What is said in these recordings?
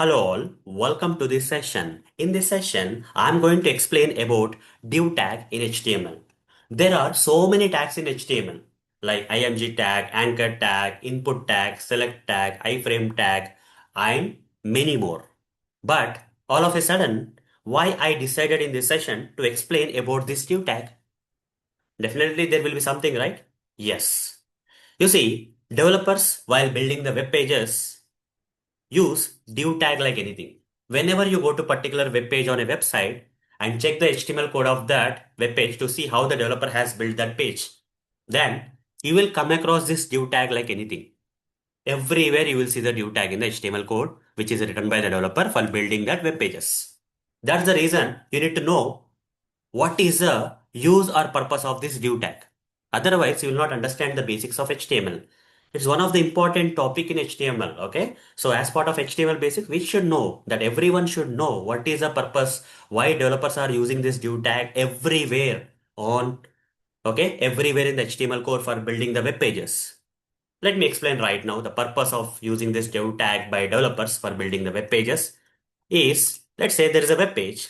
Hello all, welcome to this session. In this session, I'm going to explain about div tag in HTML. There are so many tags in HTML like img tag, anchor tag, input tag, select tag, iframe tag, and many more. But all of a sudden, why I decided in this session to explain about this div tag? Definitely there will be something, right? Yes. You see, developers while building the web pages use div tag like anything. Whenever you go to particular web page on a website and check the HTML code of that web page to see how the developer has built that page, then you will come across this div tag like anything. Everywhere you will see the div tag in the HTML code, which is written by the developer for building that web pages. That's the reason you need to know what is the use or purpose of this div tag. Otherwise, you will not understand the basics of HTML. It's one of the important topic in HTML. Okay. So as part of HTML basics, we should know that everyone should know what is the purpose, why developers are using this div tag everywhere on, okay, everywhere in the HTML code for building the web pages. Let me explain right now the purpose of using this div tag by developers for building the web pages is, let's say there is a web page.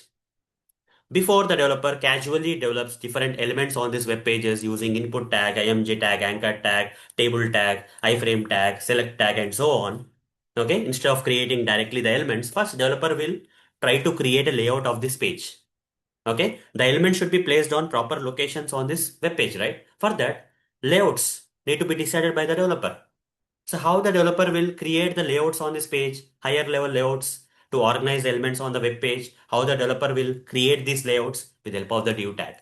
Before the developer casually develops different elements on this web pages using input tag, img tag, anchor tag, table tag, iframe tag, select tag, and so on. Okay, instead of creating directly the elements, first developer will try to create a layout of this page. Okay, the element should be placed on proper locations on this web page, right? For that, layouts need to be decided by the developer. So how the developer will create the layouts on this page, higher level layouts to organize the elements on the web page, how the developer will create these layouts with the help of the div tag.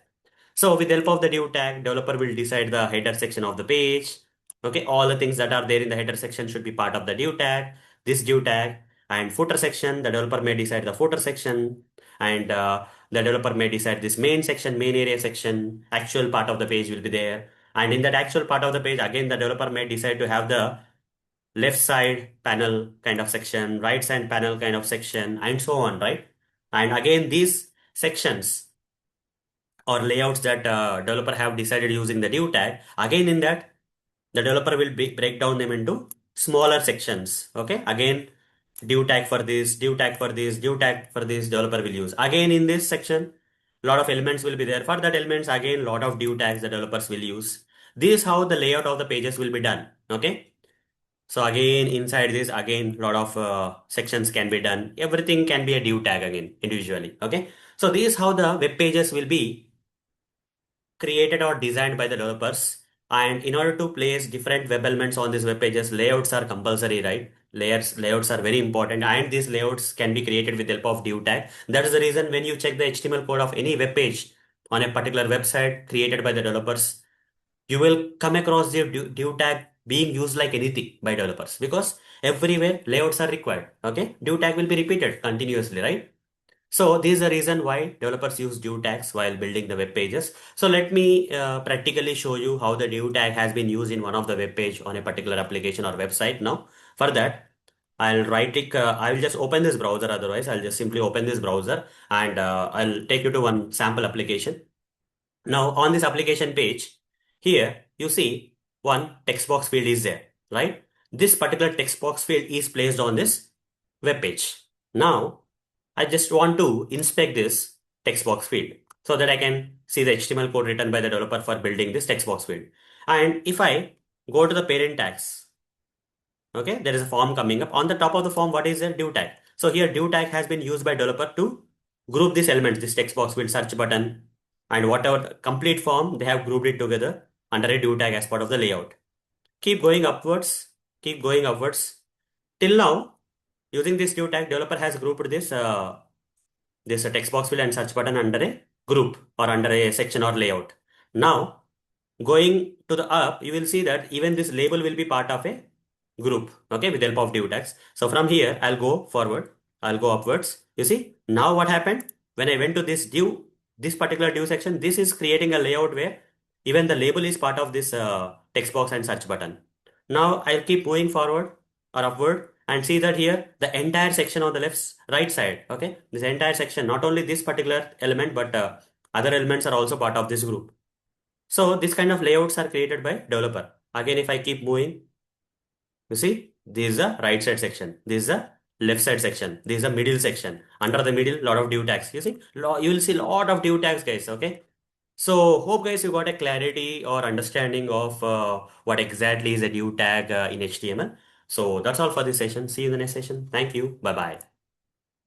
So with the help of the div tag, developer will decide the header section of the page. Okay, all the things that are there in the header section should be part of the div tag, this div tag, and footer section, the developer may decide the footer section, and the developer may decide this main section, main area section, actual part of the page will be there. And in that actual part of the page, again, the developer may decide to have the left side panel kind of section, right side panel kind of section, and so on, right? And again, these sections or layouts that developer have decided using the div tag, again in that, the developer will break down them into smaller sections. Okay, again, div tag for this, div tag for this, div tag for this, developer will use. Again, in this section, lot of elements will be there. For that elements, again, lot of div tags the developers will use. This is how the layout of the pages will be done. Okay. So again, inside this, again, lot of sections can be done. Everything can be a div tag again, individually. Okay. So this is how the web pages will be created or designed by the developers. And in order to place different web elements on these web pages, layouts are compulsory, right? Layouts are very important, and these layouts can be created with the help of div tag. That is the reason when you check the HTML code of any web page on a particular website created by the developers, you will come across the div tag being used like anything by developers because everywhere layouts are required. Okay, div tag will be repeated continuously, right? So this is the reason why developers use div tags while building the web pages. So let me practically show you how the div tag has been used in one of the web page on a particular application or website. Now, for that, I'll right click. I will just open this browser. Otherwise, I'll just simply open this browser and I'll take you to one sample application. Now on this application page, here you see one text box field is there, right? This particular text box field is placed on this web page. Now I just want to inspect this text box field so that I can see the HTML code written by the developer for building this text box field. And if I go to the parent tags, okay, there is a form coming up. On the top of the form, what is a div tag? So here div tag has been used by developer to group these elements, this text box field, search button, and whatever complete form, they have grouped it together under a div tag as part of the layout. Keep going upwards, keep going upwards. Till now, using this div tag, developer has grouped this text box field and search button under a group or under a section or layout. Now, going to the up, you will see that even this label will be part of a group, okay, with the help of div tags. So from here, I'll go forward, I'll go upwards. You see, now what happened? When I went to this div, this particular div section, this is creating a layout where even the label is part of this text box and search button. Now I'll keep moving forward or upward and see that here the entire section on the left right side, okay, this entire section, not only this particular element, but other elements are also part of this group. So this kind of layouts are created by developer. Again, if I keep moving, you see, this is the right side section. This is the left side section. This is a middle section. Under the middle, lot of div tags. You see, you will see lot of div tags, guys. Okay. So hope guys you got a clarity or understanding of what exactly is a div tag in HTML. So that's all for this session. See you in the next session. Thank you. Bye bye.